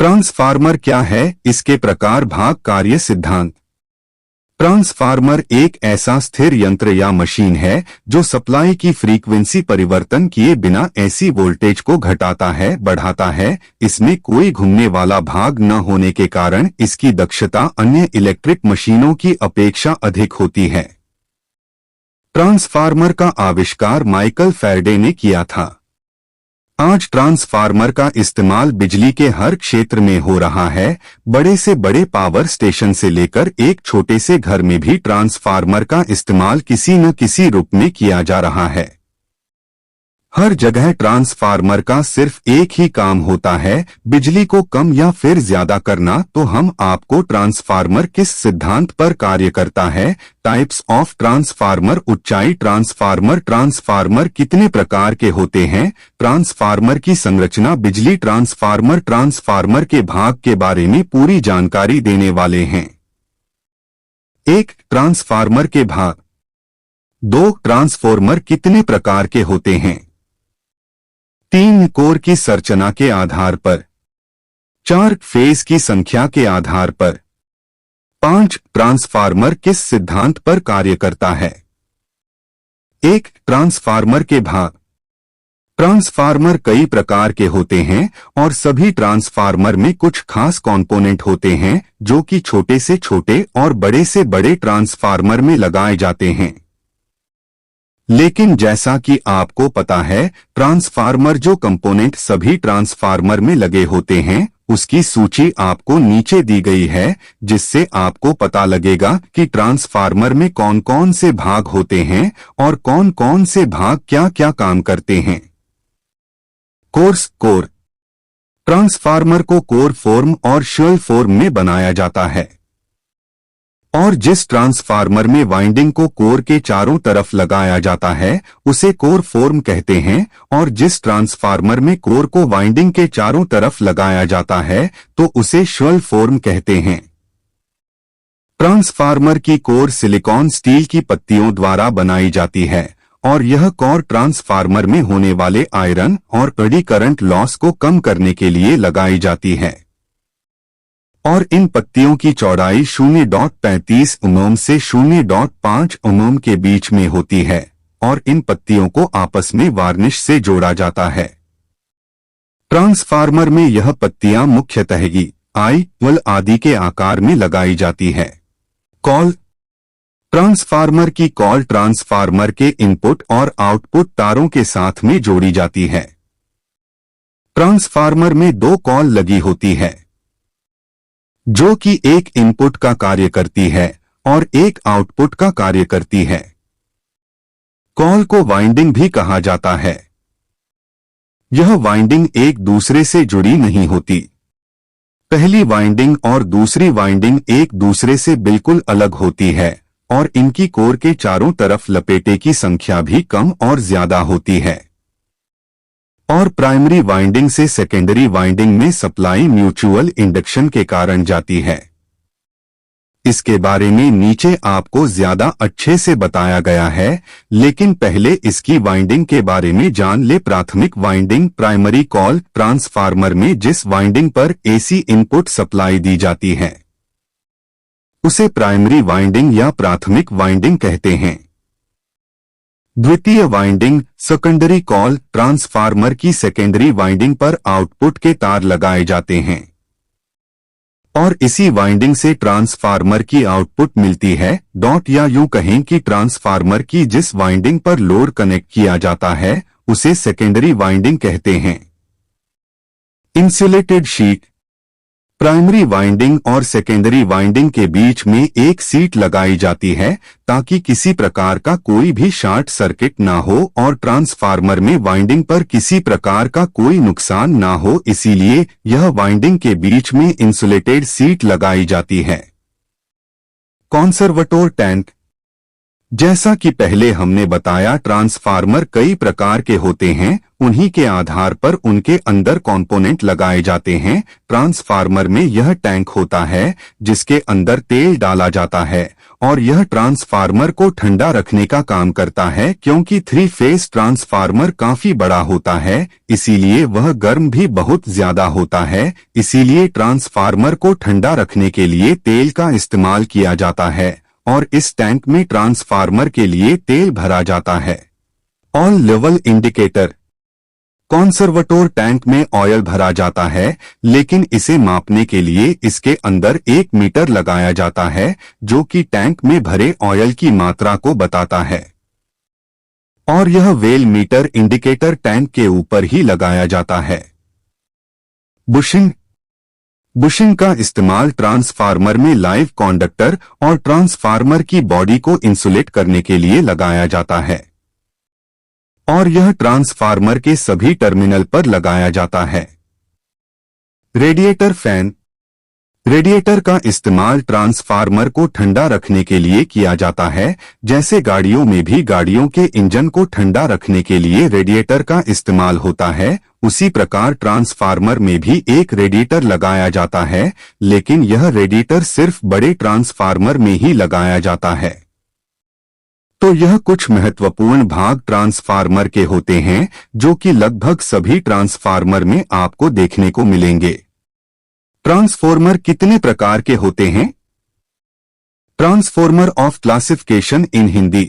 Transformer क्या है, इसके प्रकार, भाग, कार्य, सिद्धांत। ट्रांसफार्मर एक ऐसा स्थिर यंत्र या मशीन है जो सप्लाई की फ्रीक्वेंसी परिवर्तन किए बिना ऐसी वोल्टेज को घटाता है, बढ़ाता है। इसमें कोई घूमने वाला भाग न होने के कारण इसकी दक्षता अन्य इलेक्ट्रिक मशीनों की अपेक्षा अधिक होती है। ट्रांसफार्मर का आविष्कार माइकल फैराडे ने किया था। आज ट्रांसफार्मर का इस्तेमाल बिजली के हर क्षेत्र में हो रहा है। बड़े से बड़े पावर स्टेशन से लेकर एक छोटे से घर में भी ट्रांसफार्मर का इस्तेमाल किसी न किसी रूप में किया जा रहा है। हर जगह ट्रांसफार्मर का सिर्फ एक ही काम होता है, बिजली को कम या फिर ज्यादा करना। तो हम आपको ट्रांसफार्मर किस सिद्धांत पर कार्य करता है, टाइप्स ऑफ ट्रांसफार्मर, ऊंचाई ट्रांसफार्मर, ट्रांसफार्मर कितने प्रकार के होते हैं, ट्रांसफार्मर की संरचना, बिजली ट्रांसफार्मर, ट्रांसफार्मर के भाग के बारे में पूरी जानकारी देने वाले हैं। 1. ट्रांसफार्मर के भाग। 2. ट्रांसफार्मर कितने प्रकार के होते हैं। 3. कोर की संरचना के आधार पर। 4. फेज की संख्या के आधार पर। 5. ट्रांसफार्मर किस सिद्धांत पर कार्य करता है। 1. ट्रांसफार्मर के भाग। ट्रांसफार्मर कई प्रकार के होते हैं और सभी ट्रांसफार्मर में कुछ खास कंपोनेंट होते हैं जो कि छोटे से छोटे और बड़े से बड़े ट्रांसफार्मर में लगाए जाते हैं। लेकिन जैसा कि आपको पता है, ट्रांसफार्मर जो कंपोनेंट सभी ट्रांसफार्मर में लगे होते हैं उसकी सूची आपको नीचे दी गई है, जिससे आपको पता लगेगा कि ट्रांसफार्मर में कौन कौन से भाग होते हैं और कौन कौन से भाग क्या क्या काम करते हैं। कोर। ट्रांसफार्मर को कोर फॉर्म और शेल फॉर्म में बनाया जाता है और जिस ट्रांसफार्मर में वाइंडिंग को कोर के चारों तरफ लगाया जाता है उसे कोर फॉर्म कहते हैं, और जिस ट्रांसफार्मर में कोर को वाइंडिंग के चारों तरफ लगाया जाता है तो उसे शेल फॉर्म कहते हैं। ट्रांसफार्मर की कोर सिलिकॉन स्टील की पत्तियों द्वारा बनाई जाती है और यह कोर ट्रांसफार्मर में होने वाले आयरन और एडी करंट लॉस को कम करने के लिए लगाई जाती है और इन पत्तियों की चौड़ाई 0.35 mm से 0.5 mm के बीच में होती है और इन पत्तियों को आपस में वार्निश से जोड़ा जाता है। ट्रांसफार्मर में यह पत्तियां मुख्यतः I आदि के आकार में लगाई जाती है। कॉल। ट्रांसफार्मर की कॉल ट्रांसफार्मर के इनपुट और आउटपुट तारों के साथ में जोड़ी जाती है। ट्रांसफार्मर में 2 कॉल लगी होती है जो कि एक इनपुट का कार्य करती है और एक आउटपुट का कार्य करती है। कॉल को वाइंडिंग भी कहा जाता है। यह वाइंडिंग एक दूसरे से जुड़ी नहीं होती। पहली वाइंडिंग और दूसरी वाइंडिंग एक दूसरे से बिल्कुल अलग होती है और इनकी कोर के चारों तरफ लपेटे की संख्या भी कम और ज्यादा होती है और प्राइमरी वाइंडिंग से सेकेंडरी वाइंडिंग में सप्लाई म्यूचुअल इंडक्शन के कारण जाती है। इसके बारे में नीचे आपको ज्यादा अच्छे से बताया गया है, लेकिन पहले इसकी वाइंडिंग के बारे में जान ले। प्राथमिक वाइंडिंग, प्राइमरी कॉल। ट्रांसफार्मर में जिस वाइंडिंग पर एसी इनपुट सप्लाई दी जाती है उसे प्राइमरी वाइंडिंग या प्राथमिक वाइंडिंग कहते हैं। द्वितीय वाइंडिंग, सेकेंडरी कॉल। ट्रांसफार्मर की सेकेंडरी वाइंडिंग पर आउटपुट के तार लगाए जाते हैं और इसी वाइंडिंग से ट्रांसफार्मर की आउटपुट मिलती है। या यूं कहें कि ट्रांसफार्मर की जिस वाइंडिंग पर लोड कनेक्ट किया जाता है उसे सेकेंडरी वाइंडिंग कहते हैं। Insulated sheet. प्राइमरी वाइंडिंग और सेकेंडरी वाइंडिंग के बीच में एक सीट लगाई जाती है ताकि किसी प्रकार का कोई भी शॉर्ट सर्किट ना हो और ट्रांसफार्मर में वाइंडिंग पर किसी प्रकार का कोई नुकसान ना हो, इसीलिए यह वाइंडिंग के बीच में इंसुलेटेड सीट लगाई जाती है। कंसर्वेटर टैंक। जैसा कि पहले हमने बताया, ट्रांसफार्मर कई प्रकार के होते हैं, उन्हीं के आधार पर उनके अंदर कंपोनेंट लगाए जाते हैं। ट्रांसफार्मर में यह टैंक होता है जिसके अंदर तेल डाला जाता है और यह ट्रांसफार्मर को ठंडा रखने का काम करता है क्योंकि 3 फेज ट्रांसफार्मर काफी बड़ा होता है, इसीलिए वह गर्म भी बहुत ज्यादा होता है। इसीलिए ट्रांसफार्मर को ठंडा रखने के लिए तेल का इस्तेमाल किया जाता है और इस टैंक में ट्रांसफार्मर के लिए तेल भरा जाता है। Oil level indicator. Conservator tank में ऑयल भरा जाता है, लेकिन इसे मापने के लिए इसके अंदर 1 मीटर लगाया जाता है जो कि टैंक में भरे ऑयल की मात्रा को बताता है, और यह वेल मीटर इंडिकेटर टैंक के ऊपर ही लगाया जाता है। बुशिंग। बुशिंग का इस्तेमाल ट्रांसफार्मर में लाइव कंडक्टर और ट्रांसफार्मर की बॉडी को इंसुलेट करने के लिए लगाया जाता है, और यह ट्रांसफार्मर के सभी टर्मिनल पर लगाया जाता है। Radiator fan. रेडिएटर का इस्तेमाल ट्रांसफार्मर को ठंडा रखने के लिए किया जाता है। जैसे गाड़ियों में भी गाड़ियों के इंजन को ठंडा रखने के लिए रेडिएटर का इस्तेमाल होता है, उसी प्रकार ट्रांसफार्मर में भी एक रेडिएटर लगाया जाता है, लेकिन यह रेडिएटर सिर्फ बड़े ट्रांसफार्मर में ही लगाया जाता है। तो यह कुछ महत्वपूर्ण भाग ट्रांसफार्मर के होते हैं जो कि लगभग सभी ट्रांसफार्मर में आपको देखने को मिलेंगे। ट्रांसफार्मर कितने प्रकार के होते हैं? Transformer of classification in Hindi.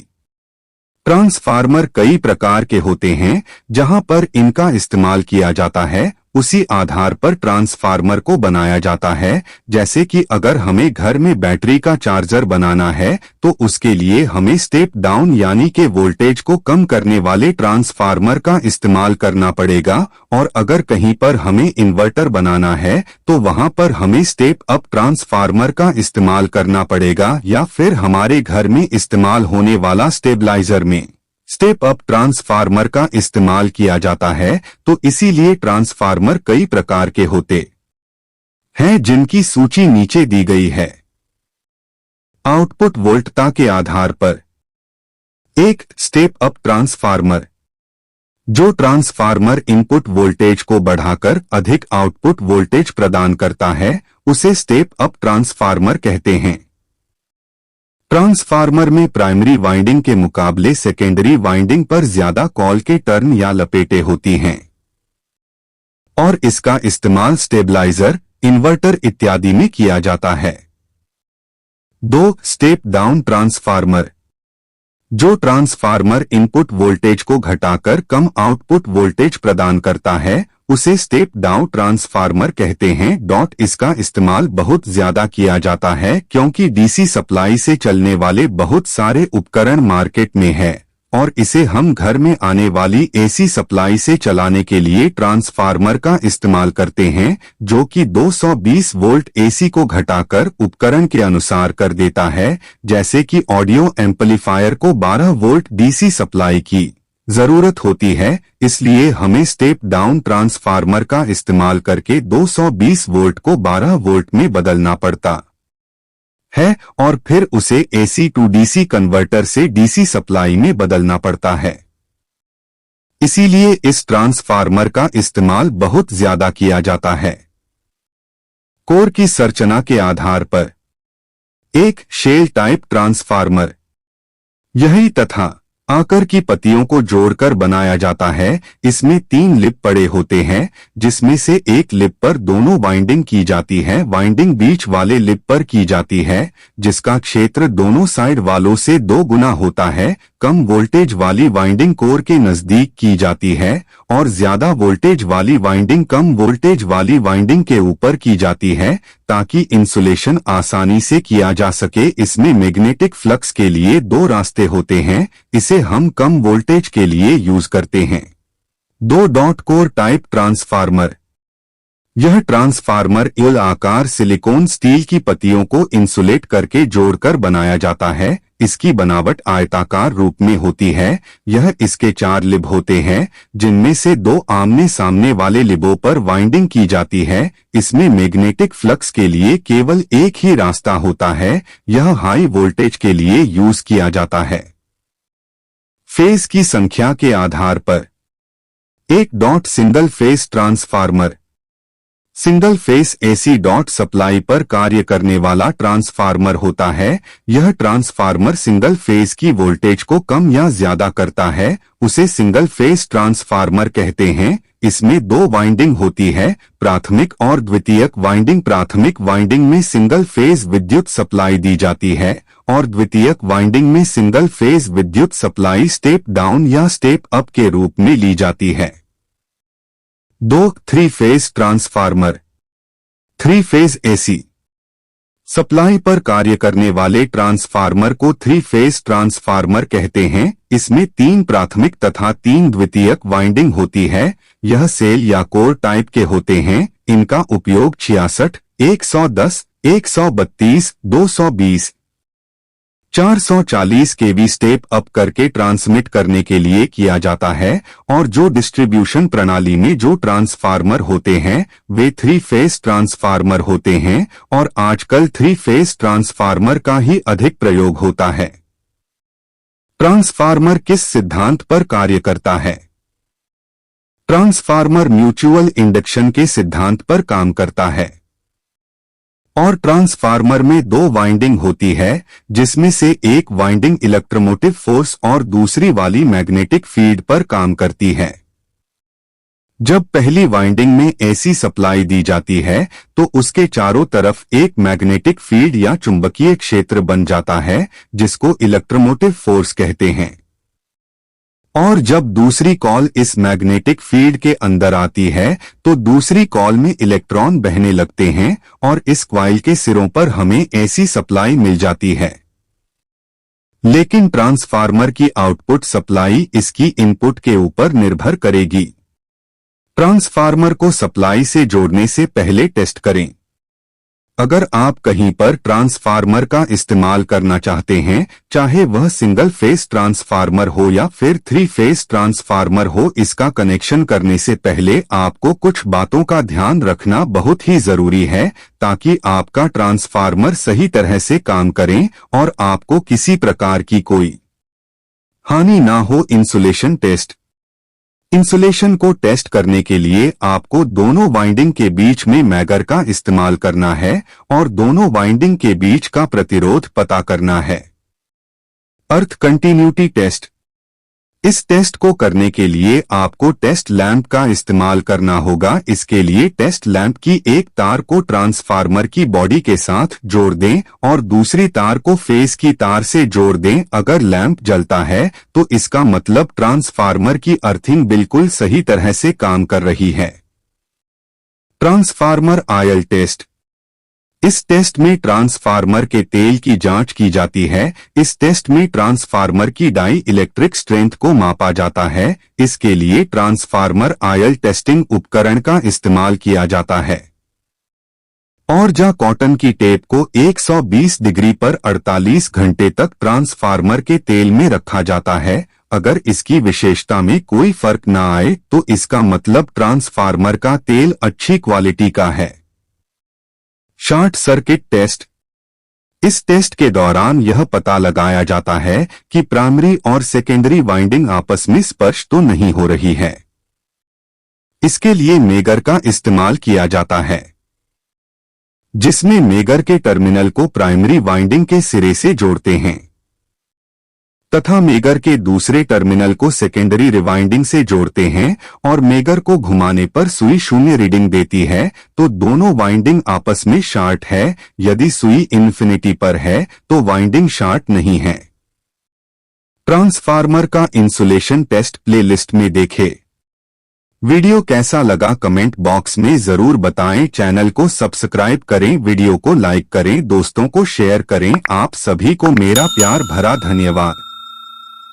Transformer कई प्रकार के होते हैं, जहां पर इनका इस्तेमाल किया जाता है उसी आधार पर ट्रांसफार्मर को बनाया जाता है। जैसे कि अगर हमें घर में बैटरी का चार्जर बनाना है तो उसके लिए हमें स्टेप डाउन यानी कि वोल्टेज को कम करने वाले ट्रांसफार्मर का इस्तेमाल करना पड़ेगा, और अगर कहीं पर हमें इन्वर्टर बनाना है तो वहां पर हमें स्टेप अप ट्रांसफार्मर का इस्तेमाल करना पड़ेगा, या फिर हमारे घर में इस्तेमाल होने वाला स्टेबलाइजर में स्टेप अप ट्रांसफार्मर का इस्तेमाल किया जाता है। तो इसीलिए ट्रांसफार्मर कई प्रकार के होते हैं जिनकी सूची नीचे दी गई है। आउटपुट वोल्टता के आधार पर। एक स्टेप अप ट्रांसफार्मर। जो ट्रांसफार्मर इनपुट वोल्टेज को बढ़ाकर अधिक आउटपुट वोल्टेज प्रदान करता है उसे स्टेप अप ट्रांसफार्मर कहते हैं। ट्रांसफार्मर में प्राइमरी वाइंडिंग के मुकाबले सेकेंडरी वाइंडिंग पर ज्यादा कॉल के टर्न या लपेटें होती हैं, और इसका इस्तेमाल स्टेबलाइजर, इन्वर्टर इत्यादि में किया जाता है। 2 स्टेप डाउन ट्रांसफार्मर। जो ट्रांसफार्मर इनपुट वोल्टेज को घटाकर कम आउटपुट वोल्टेज प्रदान करता है उसे स्टेप डाउन ट्रांसफार्मर कहते हैं। इसका इस्तेमाल बहुत ज्यादा किया जाता है क्योंकि डीसी सप्लाई से चलने वाले बहुत सारे उपकरण मार्केट में है, और इसे हम घर में आने वाली एसी सप्लाई से चलाने के लिए ट्रांसफार्मर का इस्तेमाल करते हैं, जो कि 220 वोल्ट एसी को घटाकर उपकरण के अनुसार कर देता है। जैसे कि ऑडियो एम्पलीफायर को 12 वोल्ट डीसी सप्लाई की जरूरत होती है, इसलिए हमें स्टेप डाउन ट्रांसफार्मर का इस्तेमाल करके 220 वोल्ट को 12 वोल्ट में बदलना पड़ता है, और फिर उसे एसी टू डीसी कन्वर्टर से डीसी सप्लाई में बदलना पड़ता है। इसीलिए इस ट्रांसफार्मर का इस्तेमाल बहुत ज्यादा किया जाता है। कोर की संरचना के आधार पर। एक शेल टाइप ट्रांसफार्मर। यही तथा आकर की पत्तियों को जोड़कर बनाया जाता है। इसमें 3 लिप पड़े होते हैं, जिसमें से एक लिप पर दोनों वाइंडिंग की जाती है, वाइंडिंग बीच वाले लिप पर की जाती है, जिसका क्षेत्र दोनों साइड वालों से 2 गुना होता है। कम वोल्टेज वाली वाइंडिंग कोर के नजदीक की जाती है, और ज्यादा वोल्टेज वाली वाइंडिंग कम वोल्टेज वाली वाइंडिंग के ऊपर की जाती है, ताकि इंसुलेशन आसानी से किया जा सके। इसमें मैग्नेटिक फ्लक्स के लिए 2 रास्ते होते हैं, इसे हम कम वोल्टेज के लिए यूज करते हैं। 2 डॉट कोर टाइप ट्रांसफार्मर। यह ट्रांसफार्मर एल आकार सिलिकॉन स्टील की पत्तियों को इंसुलेट करके जोड़कर बनाया जाता है। इसकी बनावट आयताकार रूप में होती है। यह इसके 4 लिब होते हैं, जिनमें से 2 आमने सामने वाले लिबों पर वाइंडिंग की जाती है। इसमें मैग्नेटिक फ्लक्स के लिए केवल एक ही रास्ता होता है। यह हाई वोल्टेज के लिए यूज किया जाता है। फेज की संख्या के आधार पर। एक dot single phase transformer. Single phase AC dot supply पर कार्य करने वाला ट्रांसफार्मर होता है। यह ट्रांसफार्मर सिंगल फेस की वोल्टेज को कम या ज्यादा करता है, उसे सिंगल फेस ट्रांसफार्मर कहते हैं। इसमें दो वाइंडिंग होती है, प्राथमिक और द्वितीयक वाइंडिंग। प्राथमिक वाइंडिंग में सिंगल फेज विद्युत सप्लाई दी जाती है और द्वितीयक वाइंडिंग में सिंगल फेज विद्युत सप्लाई स्टेप डाउन या स्टेप अप के रूप में ली जाती है। 3 phase transformer. 3 phase AC supply पर कार्य करने वाले ट्रांसफार्मर को 3 फेज ट्रांसफार्मर कहते हैं। इसमें 3 प्राथमिक तथा 3 द्वितीयक वाइंडिंग होती है। यह सेल या कोर टाइप के होते हैं। इनका उपयोग 66, 110, 132, 220, 440 केवी स्टेप अप करके ट्रांसमिट करने के लिए किया जाता है और जो डिस्ट्रीब्यूशन प्रणाली में जो ट्रांसफार्मर होते हैं वे 3 फेज ट्रांसफार्मर होते हैं और आजकल 3 फेज ट्रांसफार्मर का ही अधिक प्रयोग होता है। ट्रांसफार्मर किस सिद्धांत पर कार्य करता है? ट्रांसफार्मर म्यूचुअल इंडक्शन के सिद्धांत पर काम करता है और ट्रांसफार्मर में 2 वाइंडिंग होती है, जिसमें से एक वाइंडिंग इलेक्ट्रोमोटिव फोर्स और दूसरी वाली मैग्नेटिक फील्ड पर काम करती है। जब पहली वाइंडिंग में एसी सप्लाई दी जाती है तो उसके चारों तरफ एक मैग्नेटिक फील्ड या चुंबकीय क्षेत्र बन जाता है, जिसको इलेक्ट्रोमोटिव फोर्स कहते हैं। और जब दूसरी कॉइल इस मैग्नेटिक फील्ड के अंदर आती है तो दूसरी कॉइल में इलेक्ट्रॉन बहने लगते हैं और इस कॉइल के सिरों पर हमें एसी सप्लाई मिल जाती है। लेकिन ट्रांसफार्मर की आउटपुट सप्लाई इसकी इनपुट के ऊपर निर्भर करेगी। ट्रांसफार्मर को सप्लाई से जोड़ने से पहले टेस्ट करें। अगर आप कहीं पर ट्रांसफार्मर का इस्तेमाल करना चाहते हैं, चाहे वह सिंगल फेस ट्रांसफार्मर हो या फिर 3 फेस ट्रांसफार्मर हो, इसका कनेक्शन करने से पहले आपको कुछ बातों का ध्यान रखना बहुत ही जरूरी है ताकि आपका ट्रांसफार्मर सही तरह से काम करे और आपको किसी प्रकार की कोई हानि ना हो। Insulation test. इंसुलेशन को टेस्ट करने के लिए आपको दोनों वाइंडिंग के बीच में मैगर का इस्तेमाल करना है और दोनों वाइंडिंग के बीच का प्रतिरोध पता करना है। अर्थ कंटिन्यूटी टेस्ट। इस टेस्ट को करने के लिए आपको टेस्ट लैंप का इस्तेमाल करना होगा। इसके लिए टेस्ट लैंप की एक तार को ट्रांसफार्मर की बॉडी के साथ जोड़ दें और दूसरी तार को फेस की तार से जोड़ दें। अगर लैंप जलता है तो इसका मतलब ट्रांसफार्मर की अर्थिंग बिल्कुल सही तरह से काम कर रही है। Transformer oil test. इस टेस्ट में ट्रांसफार्मर के तेल की जांच की जाती है। इस टेस्ट में ट्रांसफार्मर की डाई इलेक्ट्रिक स्ट्रेंथ को मापा जाता है। इसके लिए ट्रांसफार्मर आयल टेस्टिंग उपकरण का इस्तेमाल किया जाता है। और कॉटन की टेप को 120 डिग्री पर 48 घंटे तक ट्रांसफार्मर के तेल में रखा जाता है। अगर इसकी विशेषता में कोई फर्क न आए तो इसका मतलब ट्रांसफार्मर का तेल अच्छी क्वालिटी का है। Short circuit test. इस टेस्ट के दौरान यह पता लगाया जाता है कि प्राइमरी और सेकेंडरी वाइंडिंग आपस में स्पर्श तो नहीं हो रही है। इसके लिए मेगर का इस्तेमाल किया जाता है, जिसमें मेगर के टर्मिनल को प्राइमरी वाइंडिंग के सिरे से जोड़ते हैं तथा मेगर के दूसरे टर्मिनल को सेकेंडरी रिवाइंडिंग से जोड़ते हैं और मेगर को घुमाने पर सुई 0 रीडिंग देती है तो दोनों वाइंडिंग आपस में शॉर्ट है। यदि सुई इन्फिनिटी पर है तो वाइंडिंग शॉर्ट नहीं है। ट्रांसफार्मर का इंसुलेशन टेस्ट प्लेलिस्ट में देखें। वीडियो कैसा लगा कमेंट बॉक्स में जरूर बताएं। चैनल को सब्सक्राइब करें, वीडियो को लाइक करें, दोस्तों को शेयर करें। आप सभी को मेरा प्यार भरा धन्यवाद।